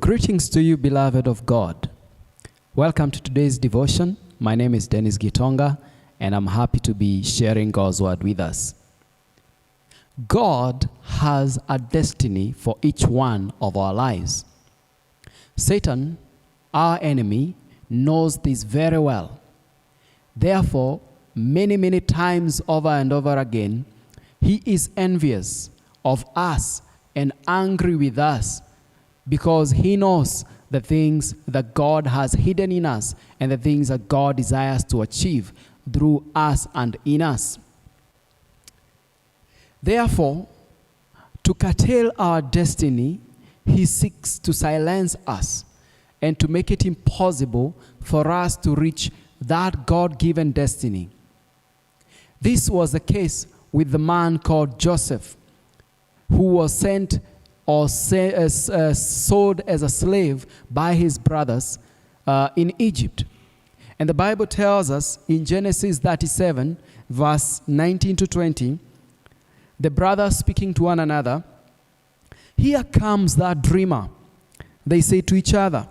Greetings to you, beloved of God. Welcome to today's devotion. My name is Gitonga, and I'm happy to be sharing God's word with us. God has a destiny for each one of our lives. Satan, our enemy, knows this very well. Therefore, many times over and over again, he is envious of us and angry with us because he knows the things that God has hidden in us and the things that God desires to achieve through us and in us. Therefore, to curtail our destiny, he seeks to silence us and to make it impossible for us to reach that God-given destiny. This was the case with the man called Joseph, who was sent or sold as a slave by his brothers in Egypt. And the Bible tells us in Genesis 37, verse 19 to 20, the brothers speaking to one another, "Here comes that dreamer." They say to each other,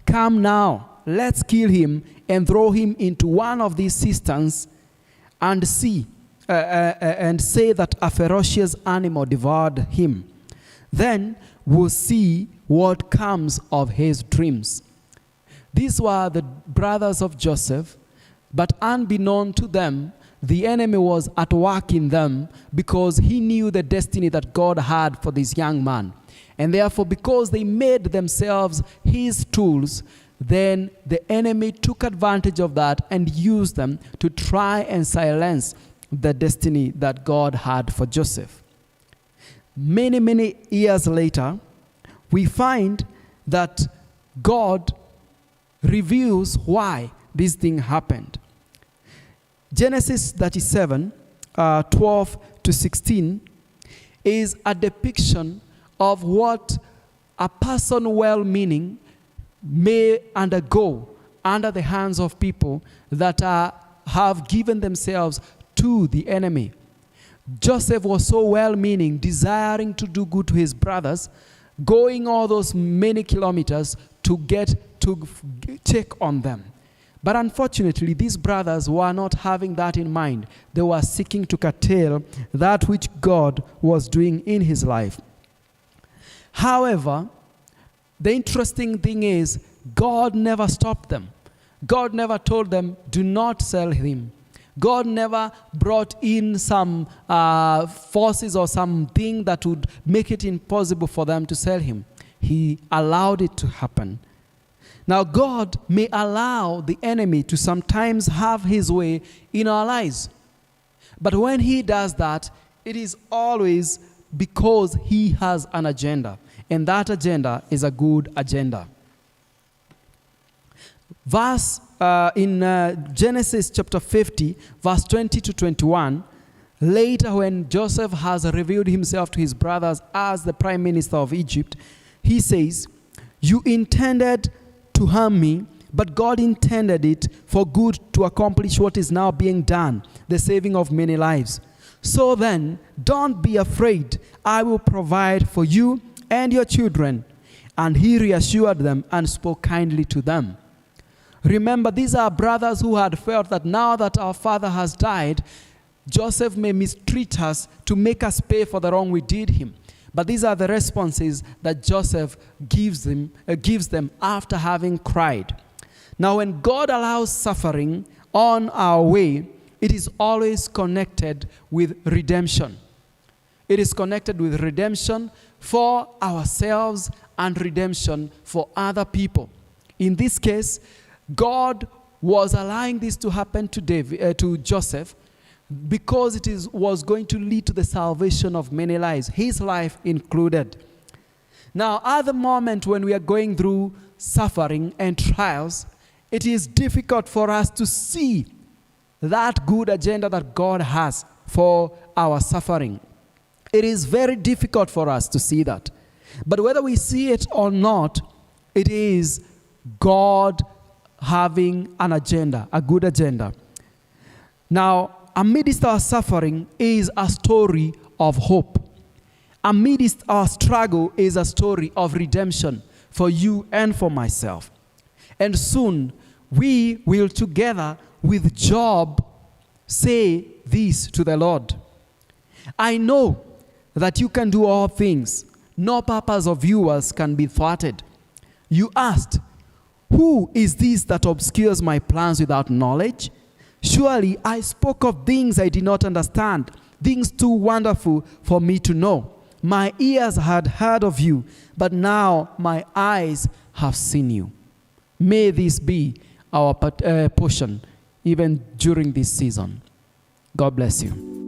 "Come now, let's kill him and throw him into one of these cisterns and say that a ferocious animal devoured him. Then we'll see what comes of his dreams." These were the brothers of Joseph, but unbeknown to them, the enemy was at work in them because he knew the destiny that God had for this young man. And therefore, because they made themselves his tools, then the enemy took advantage of that and used them to try and silence the destiny that God had for Joseph. Many years later, we find that God reveals why this thing happened. Genesis 37, 12 to 16 is a depiction of what a person well-meaning may undergo under the hands of people that have given themselves to the enemy. Joseph was so well-meaning, desiring to do good to his brothers, going all those many kilometers to get to check on them. But unfortunately, these brothers were not having that in mind. They were seeking to curtail that which God was doing in his life. However, the interesting thing is, God never stopped them. God never told them, "Do not sell him." God never brought in some forces or something that would make it impossible for them to sell him. He allowed it to happen. Now, God may allow the enemy to sometimes have his way in our lives. But when he does that, it is always because he has an agenda. And that agenda is a good agenda. Verse in Genesis chapter 50, verse 20 to 21, later when Joseph has revealed himself to his brothers as the prime minister of Egypt, he says, "You intended to harm me, but God intended it for good to accomplish what is now being done, the saving of many lives. So then, don't be afraid. I will provide for you and your children." And he reassured them and spoke kindly to them. Remember, these are brothers who had felt that now that our father has died, Joseph may mistreat us to make us pay for the wrong we did him. But these are the responses that Joseph gives them after having cried. Now, when God allows suffering on our way, it is always connected with redemption. It is connected with redemption for ourselves and redemption for other people. In this case, God was allowing this to happen to Joseph because it was going to lead to the salvation of many lives, his life included. Now, at the moment when we are going through suffering and trials, it is difficult for us to see that good agenda that God has for our suffering. It is very difficult for us to see that. But whether we see it or not, it is God having an agenda, a good agenda. Now, amidst our suffering is a story of hope. Amidst our struggle is a story of redemption for you and for myself. And soon we will together with Job say this to the Lord: I know that you can do all things. No purpose of yours can be thwarted. You asked, who is this that obscures my plans without knowledge? Surely I spoke of things I did not understand, things too wonderful for me to know. My ears had heard of you, but now my eyes have seen you. May this be our portion even during this season. God bless you.